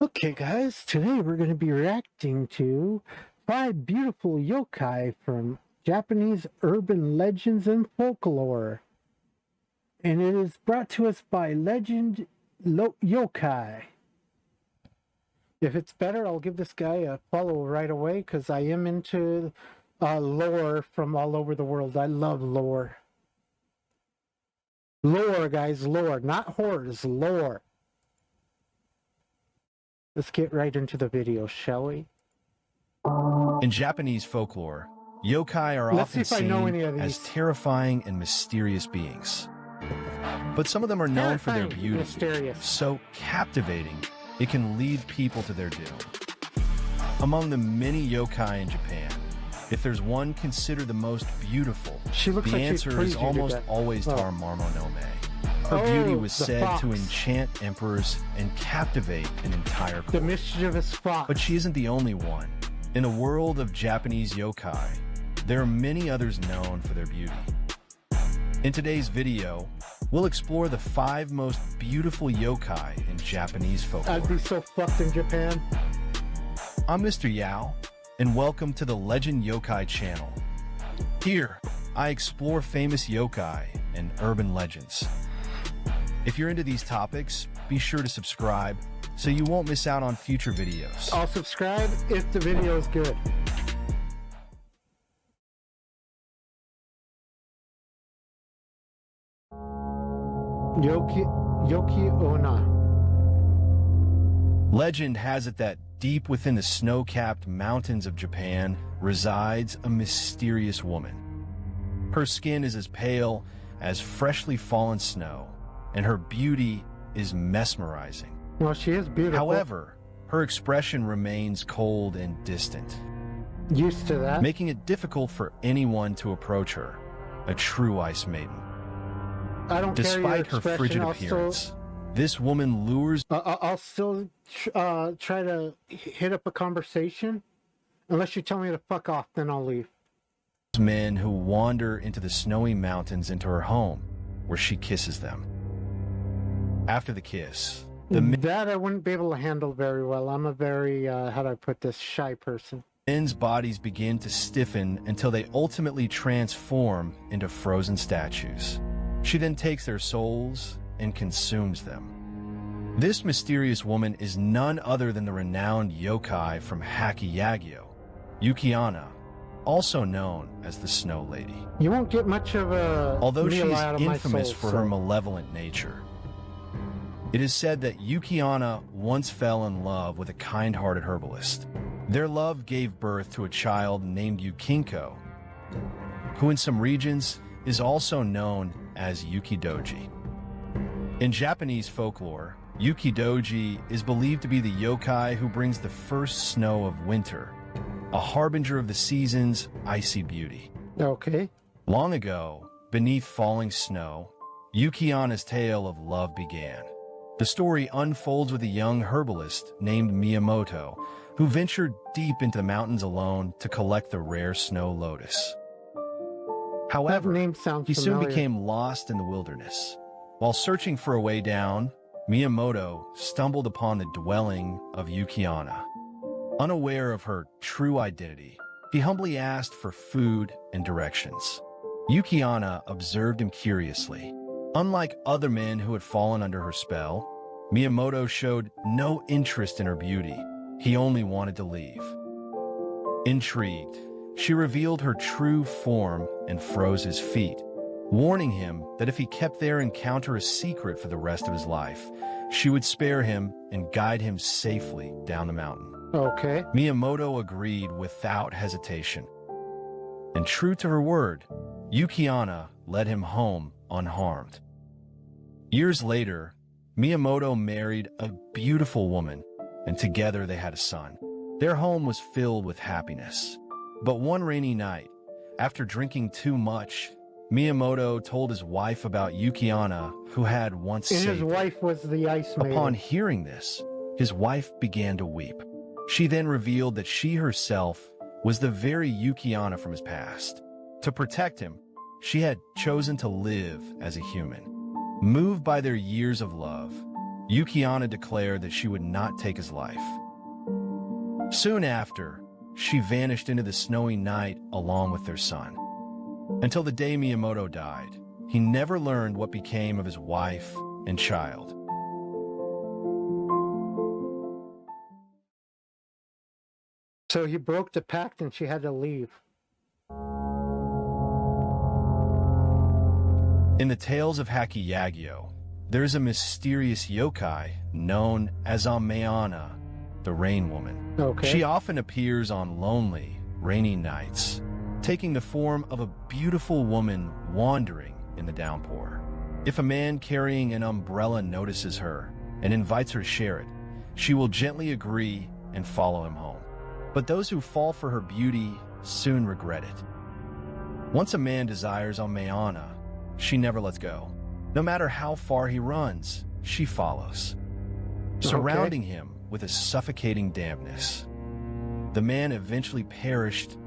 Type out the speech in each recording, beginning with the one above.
Okay, guys, today we're going to be reacting to 5 beautiful yokai from Japanese urban legends and folklore. And it is brought to us by Legend Yokai. If it's better, I'll give this guy a follow right away because I am into lore from all over the world. I love lore. Lore, guys, lore. Not horrors, lore. Let's get right into the video, shall we? In Japanese folklore, yokai are Let's see often if I know any of seen as these. terrifying and mysterious beings. But some of them are known for their Terrifying, beauty, mysterious. so captivating it can lead people to their doom. Among the many yokai in Japan, if there's one considered the most beautiful, She looks the like she's answer is pleased you to almost death. always Oh. Tarmarmo no Me. Her beauty was the said fox. to enchant emperors and captivate an entire The court. mischievous fox. But she isn't the only one. In the world of Japanese yokai, there are many others known for their beauty. In today's video, we'll explore the 5 most beautiful yokai in Japanese folklore. I'd be so fucked in Japan. I'm Mr. Yao, and welcome to the Legend Yokai channel. Here, I explore famous yokai and urban legends. If you're into these topics, be sure to subscribe so you won't miss out on future videos. I'll subscribe if the video is good. Yoki Ona. Legend has it that deep within the snow-capped mountains of Japan resides a mysterious woman. Her skin is as pale as freshly fallen snow, and her beauty is mesmerizing. Well, she is beautiful. However, her expression remains cold and distant, Used to that. making it difficult for anyone to approach her, a true ice maiden. I don't care your Despite her expression. frigid I'll appearance, this woman lures I'll still try to hit up a conversation. Unless you tell me to fuck off, then I'll leave. men who wander into the snowy mountains into her home, where she kisses them. After the kiss, the That I wouldn't be able to handle very well. I'm a very, how do I put this, shy person. men's bodies begin to stiffen until they ultimately transform into frozen statues. She then takes their souls and consumes them. This mysterious woman is none other than the renowned yokai from Haki Yagyo, Yukiana, also known as the Snow Lady. You won't get much of a Although she meal is out of my infamous soul, for so- her malevolent nature, it is said that Yukiana once fell in love with a kind-hearted herbalist. Their love gave birth to a child named Yukinko, who in some regions is also known as Yukidoji. In Japanese folklore, Yukidoji is believed to be the yokai who brings the first snow of winter, a harbinger of the season's icy beauty. Okay. Long ago, beneath falling snow, Yukiana's tale of love began. The story unfolds with a young herbalist named Miyamoto, who ventured deep into the mountains alone to collect the rare snow lotus. That However, name sounds he soon familiar. became lost in the wilderness. While searching for a way down, Miyamoto stumbled upon the dwelling of Yukiana. Unaware of her true identity, he humbly asked for food and directions. Yukiana observed him curiously. Unlike other men who had fallen under her spell, Miyamoto showed no interest in her beauty. He only wanted to leave. Intrigued, she revealed her true form and froze his feet, warning him that if he kept their encounter a secret for the rest of his life, she would spare him and guide him safely down the mountain. Okay. Miyamoto agreed without hesitation. And true to her word, Yukiana led him home unharmed. Years later, Miyamoto married a beautiful woman, and together they had a son. Their home was filled with happiness. But one rainy night, after drinking too much, Miyamoto told his wife about Yukiana, who had once And saved his him. wife was the ice maiden. Upon hearing this, his wife began to weep. She then revealed that she herself was the very Yukiana from his past. To protect him, she had chosen to live as a human. Moved by their years of love, Yukiana declared that she would not take his life. Soon after, she vanished into the snowy night along with their son. Until the day Miyamoto died, he never learned what became of his wife and child. So he broke the pact and she had to leave. In the tales of Hakiyagyo, there is a mysterious yokai known as Ameana, the Rain Woman. Okay. She often appears on lonely, rainy nights, taking the form of a beautiful woman wandering in the downpour. If a man carrying an umbrella notices her and invites her to share it, she will gently agree and follow him home. But those who fall for her beauty soon regret it. Once a man desires Ameana, she never lets go. No matter how far he runs, she follows, surrounding him with a suffocating dampness. The man eventually perished,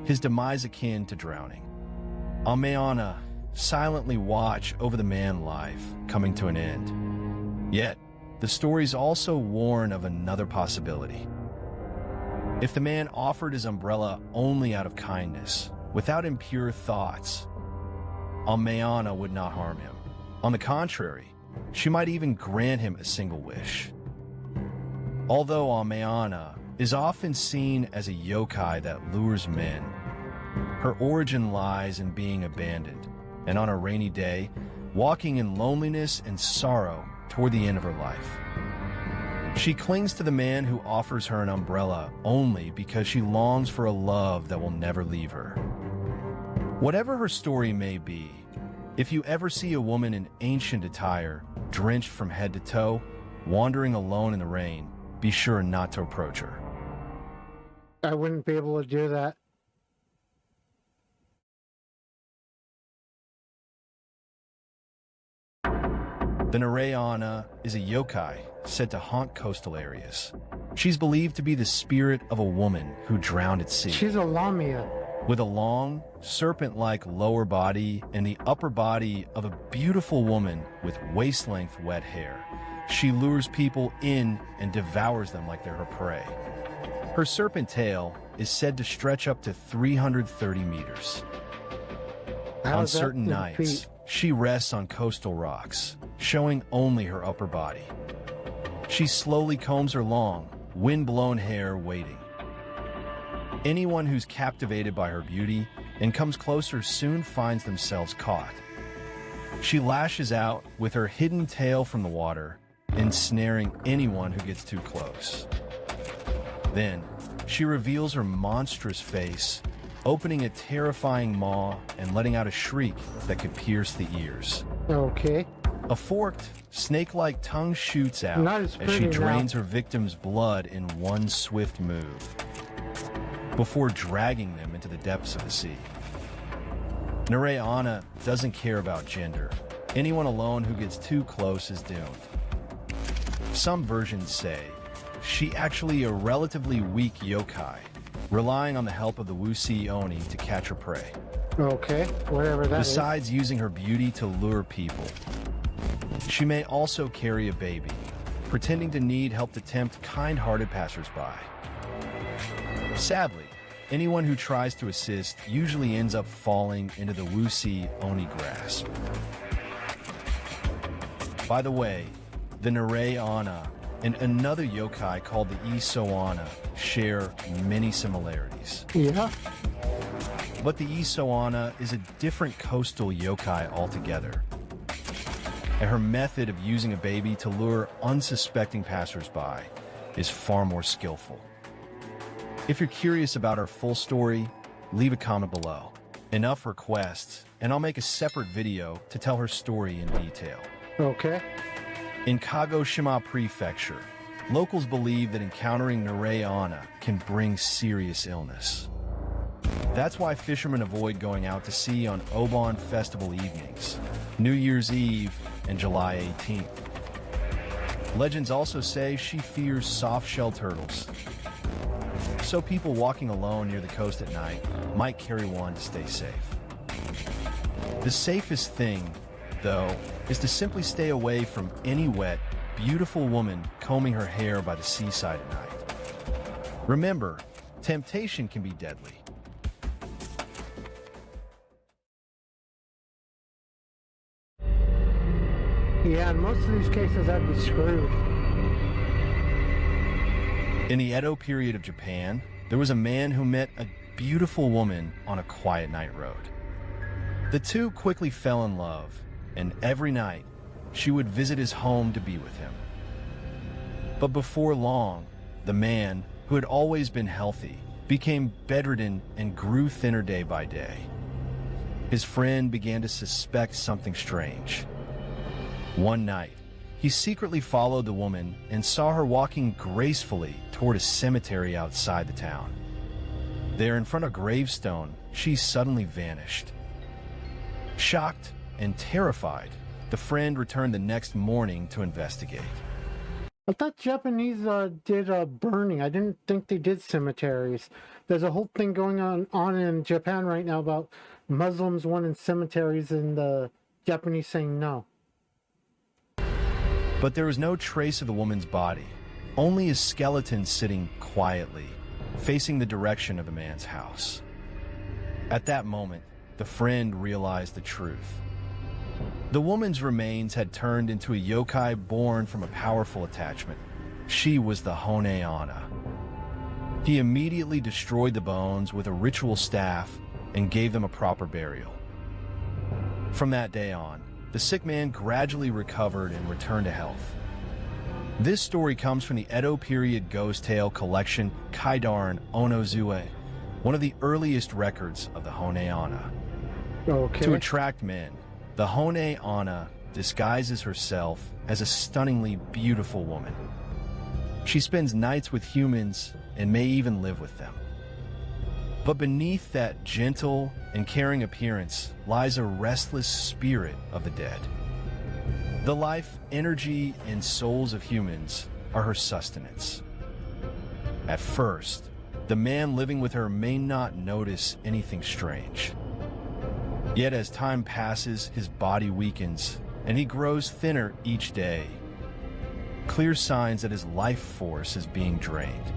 his demise akin to drowning. Ameana silently watched over the man's life coming to an end. Yet, the stories also warn of another possibility. If the man offered his umbrella only out of kindness, without impure thoughts, Ameana would not harm him. On the contrary, she might even grant him a single wish. Although Ameana is often seen as a yokai that lures men, her origin lies in being abandoned, and on a rainy day, walking in loneliness and sorrow toward the end of her life. She clings to the man who offers her an umbrella only because she longs for a love that will never leave her. Whatever her story may be, if you ever see a woman in ancient attire, drenched from head to toe, wandering alone in the rain, be sure not to approach her. I wouldn't be able to do that. The Narayana is a yokai said to haunt coastal areas. She's believed to be the spirit of a woman who drowned at sea. She's a Lamia. With a long, serpent-like lower body and the upper body of a beautiful woman with waist-length wet hair, she lures people in and devours them like they're her prey. Her serpent tail is said to stretch up to 330 meters. On certain nights, she rests on coastal rocks, showing only her upper body. She slowly combs her long, wind-blown hair waiting. Anyone who's captivated by her beauty and comes closer soon finds themselves caught. She lashes out with her hidden tail from the water, ensnaring anyone who gets too close. Then, she reveals her monstrous face, opening a terrifying maw and letting out a shriek that could pierce the ears. Okay. A forked, snake-like tongue shoots out Not as as she pretty drains now. her victim's blood in one swift move, before dragging them into the depths of the sea. Narayana doesn't care about gender. Anyone alone who gets too close is doomed. Some versions say she actually a relatively weak yokai, relying on the help of the Wusi Oni to catch her prey. Okay, whatever that is. Besides using her beauty to lure people, she may also carry a baby, pretending to need help to tempt kind-hearted passersby. Sadly, anyone who tries to assist usually ends up falling into the Wusi Oni grasp. By the way, the Narayana and another yokai called the Isoana share many similarities. Yeah. But the Isoana is a different coastal yokai altogether, and her method of using a baby to lure unsuspecting passersby is far more skillful. If you're curious about her full story, leave a comment below. Enough requests, and I'll make a separate video to tell her story in detail. Okay. In Kagoshima Prefecture, locals believe that encountering Narayana can bring serious illness. That's why fishermen avoid going out to sea on Obon festival evenings, New Year's Eve, and July 18th. Legends also say she fears soft-shelled turtles, so people walking alone near the coast at night might carry one to stay safe. The safest thing, though, is to simply stay away from any wet, beautiful woman combing her hair by the seaside at night. Remember, temptation can be deadly. Yeah, in most of these cases, I'd be screwed. In the Edo period of Japan, there was a man who met a beautiful woman on a quiet night road. The two quickly fell in love, and every night, she would visit his home to be with him. But before long, the man, who had always been healthy, became bedridden and grew thinner day by day. His friend began to suspect something strange. One night, he secretly followed the woman and saw her walking gracefully toward a cemetery outside the town. There in front of a gravestone, she suddenly vanished. Shocked and terrified, the friend returned the next morning to investigate. I thought Japanese did burning. I didn't think they did cemeteries. There's a whole thing going on in Japan right now about Muslims wanting cemeteries and the Japanese saying no. But there was no trace of the woman's body, only a skeleton sitting quietly, facing the direction of the man's house. At that moment, the friend realized the truth. The woman's remains had turned into a yokai born from a powerful attachment. She was the Hone-ana. He immediately destroyed the bones with a ritual staff and gave them a proper burial. From that day on, the sick man gradually recovered and returned to health. This story comes from the Edo period ghost tale collection Kaidaran Onozue, one of the earliest records of the Hone-ana. Okay. To attract men, the Hone-ana disguises herself as a stunningly beautiful woman. She spends nights with humans and may even live with them. But beneath that gentle and caring appearance lies a restless spirit of the dead. The life, energy, and souls of humans are her sustenance. At first, the man living with her may not notice anything strange. Yet as time passes, his body weakens, and he grows thinner each day. Clear signs that his life force is being drained.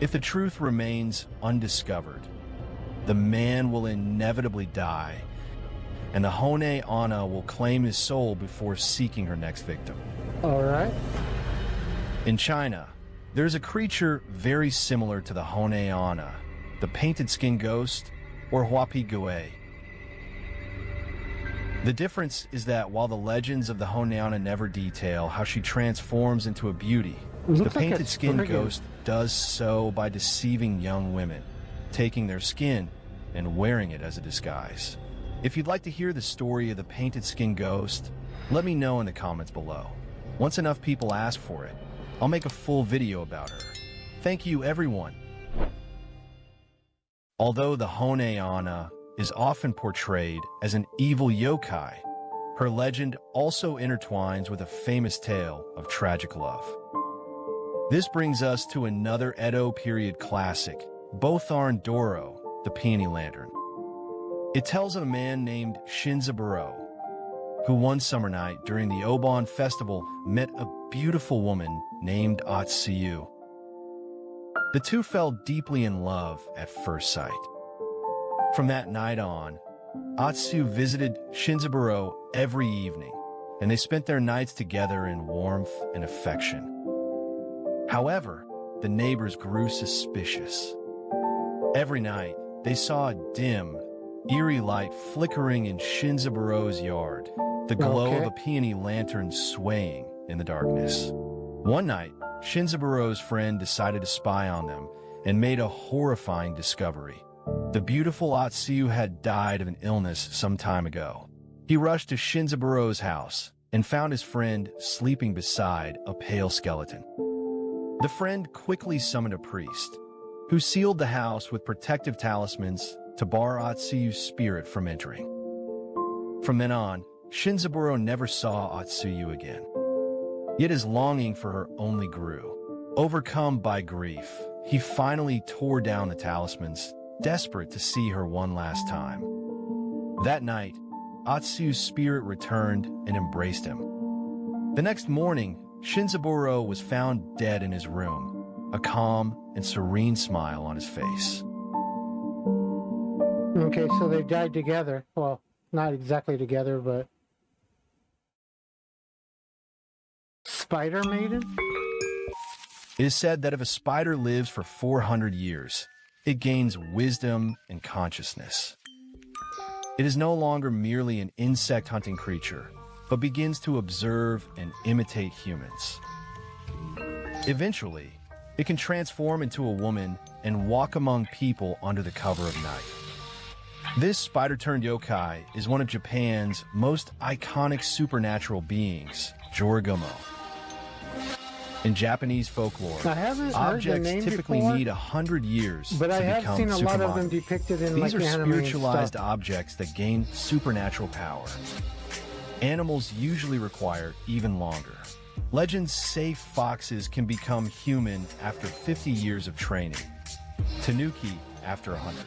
If the truth remains undiscovered, the man will inevitably die, and the Hone-ana will claim his soul before seeking her next victim. All right. In China, there's a creature very similar to the Hone-ana, the painted skin ghost, or Huapi Gui. The difference is that while the legends of the Hone-ana never detail how she transforms into a beauty, the painted skin ghost does so by deceiving young women, taking their skin and wearing it as a disguise. If you'd like to hear the story of the painted skin ghost, let me know in the comments below. Once enough people ask for it, I'll make a full video about her. Thank you, everyone. Although the Hone-ana is often portrayed as an evil yokai, her legend also intertwines with a famous tale of tragic love. This brings us to another Edo period classic, Botharan Doro, the Peony Lantern. It tells of a man named Shinzaburo, who one summer night during the Obon festival met a beautiful woman named Atsuyu. The two fell deeply in love at first sight. From that night on, Atsuyu visited Shinzaburo every evening, and they spent their nights together in warmth and affection. However, the neighbors grew suspicious. Every night, they saw a dim, eerie light flickering in Shinzaburo's yard, the glow of a peony lantern swaying in the darkness. One night, Shinzaburo's friend decided to spy on them and made a horrifying discovery. The beautiful Atsuyu had died of an illness some time ago. He rushed to Shinzaburo's house and found his friend sleeping beside a pale skeleton. The friend quickly summoned a priest, who sealed the house with protective talismans to bar Atsuyu's spirit from entering. From then on, Shinzaburo never saw Atsuyu again. Yet his longing for her only grew. Overcome by grief, he finally tore down the talismans, desperate to see her one last time. That night, Atsuyu's spirit returned and embraced him. The next morning, Shinzaburo was found dead in his room, a calm and serene smile on his face. Okay, so they died together. Well, not exactly together, but... Spider Maiden? It is said that if a spider lives for 400 years, it gains wisdom and consciousness. It is no longer merely an insect-hunting creature, but begins to observe and imitate humans. Eventually, it can transform into a woman and walk among people under the cover of night. This spider-turned-yokai is one of Japan's most iconic supernatural beings, Joragumo. In Japanese folklore, I haven't heard the objects name typically before, need 100 years but I to have become seen a lot of them Tsukumaki. depicted in These like are anime and spiritualized stuff. objects that gain supernatural power. Animals usually require even longer. Legends say foxes can become human after 50 years of training, tanuki after 100.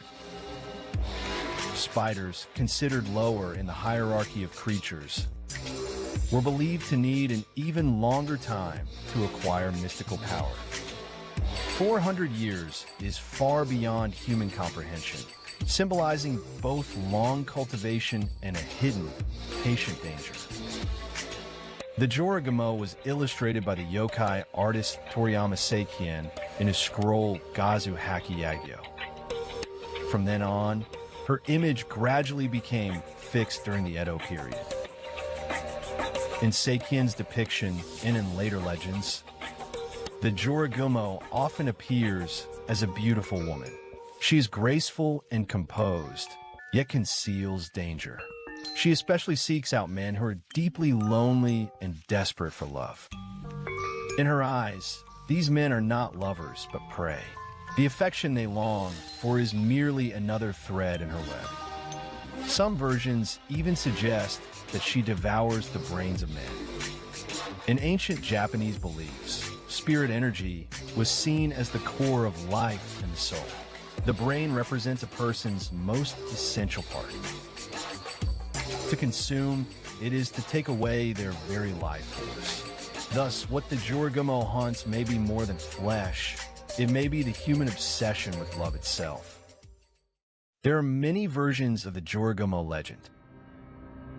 Spiders, considered lower in the hierarchy of creatures, were believed to need an even longer time to acquire mystical power. 400 years is far beyond human comprehension, symbolizing both long cultivation and a hidden, patient danger. The Joragumo was illustrated by the yokai artist Toriyama Seikien in his scroll Gazu Haki Yagyo. From then on, her image gradually became fixed during the Edo period. In Seikien's depiction and in later legends, the Joragumo often appears as a beautiful woman. She is graceful and composed, yet conceals danger. She especially seeks out men who are deeply lonely and desperate for love. In her eyes, these men are not lovers, but prey. The affection they long for is merely another thread in her web. Some versions even suggest that she devours the brains of men. In ancient Japanese beliefs, spirit energy was seen as the core of life and the soul. The brain represents a person's most essential part. To consume, it is to take away their very life force. Thus, what the Joragumo hunts may be more than flesh. It may be the human obsession with love itself. There are many versions of the Joragumo legend.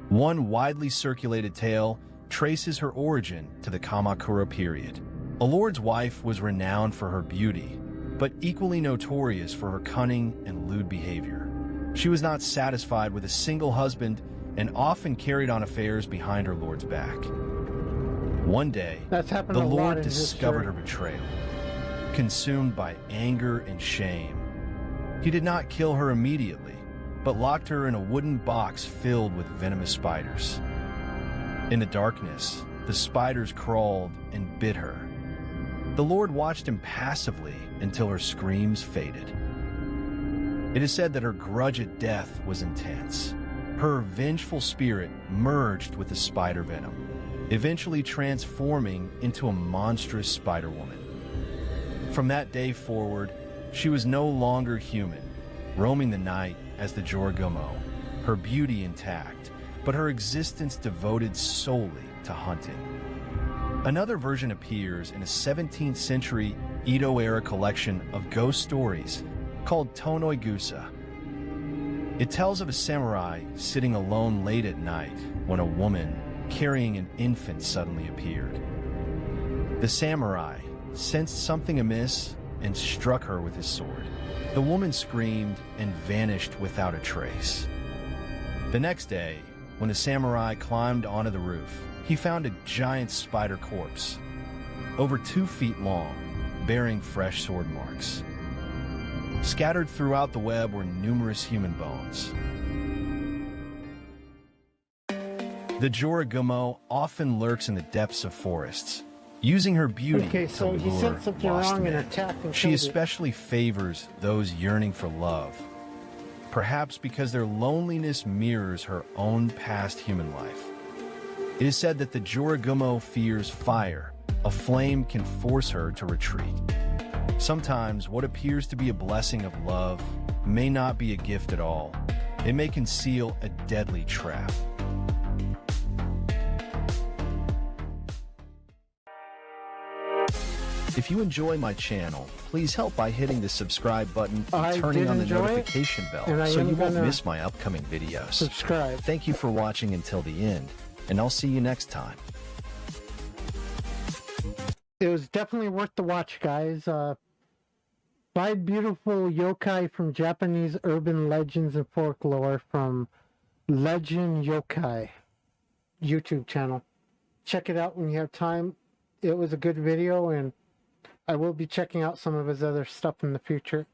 One widely circulated tale traces her origin to the Kamakura period. A lord's wife was renowned for her beauty, but equally notorious for her cunning and lewd behavior. She was not satisfied with a single husband and often carried on affairs behind her lord's back. One day, That's happened the a lot lord in discovered history. her betrayal. Consumed by anger and shame, he did not kill her immediately, but locked her in a wooden box filled with venomous spiders. In the darkness, the spiders crawled and bit her. The Lord watched impassively until her screams faded. It is said that her grudge at death was intense. Her vengeful spirit merged with the spider venom, eventually transforming into a monstrous spider woman. From that day forward, she was no longer human, roaming the night as the Joragumo, her beauty intact, but her existence devoted solely to hunting. Another version appears in a 17th century Edo-era collection of ghost stories called Tonoigusa. It tells of a samurai sitting alone late at night when a woman carrying an infant suddenly appeared. The samurai sensed something amiss and struck her with his sword. The woman screamed and vanished without a trace. The next day, when the samurai climbed onto the roof, he found a giant spider corpse, over 2 feet long, bearing fresh sword marks. Scattered throughout the web were numerous human bones. The Joragumo often lurks in the depths of forests, using her beauty Okay, to so he lure said something lost wrong and men. attacked and She killed it. especially favors those yearning for love, perhaps because their loneliness mirrors her own past human life. It is said that the Joragumo fears fire. A flame can force her to retreat. Sometimes what appears to be a blessing of love may not be a gift at all. It may conceal a deadly trap. If you enjoy my channel, please help by hitting the subscribe button I and turning did on the enjoy it, notification bell and I so am you won't gonna miss my upcoming videos. subscribe. Thank you for watching until the end, and I'll see you next time. It was definitely worth the watch, guys. 5 beautiful yokai from Japanese urban legends and folklore from Legend Yokai YouTube channel. Check it out when you have time. It was a good video, and I will be checking out some of his other stuff in the future.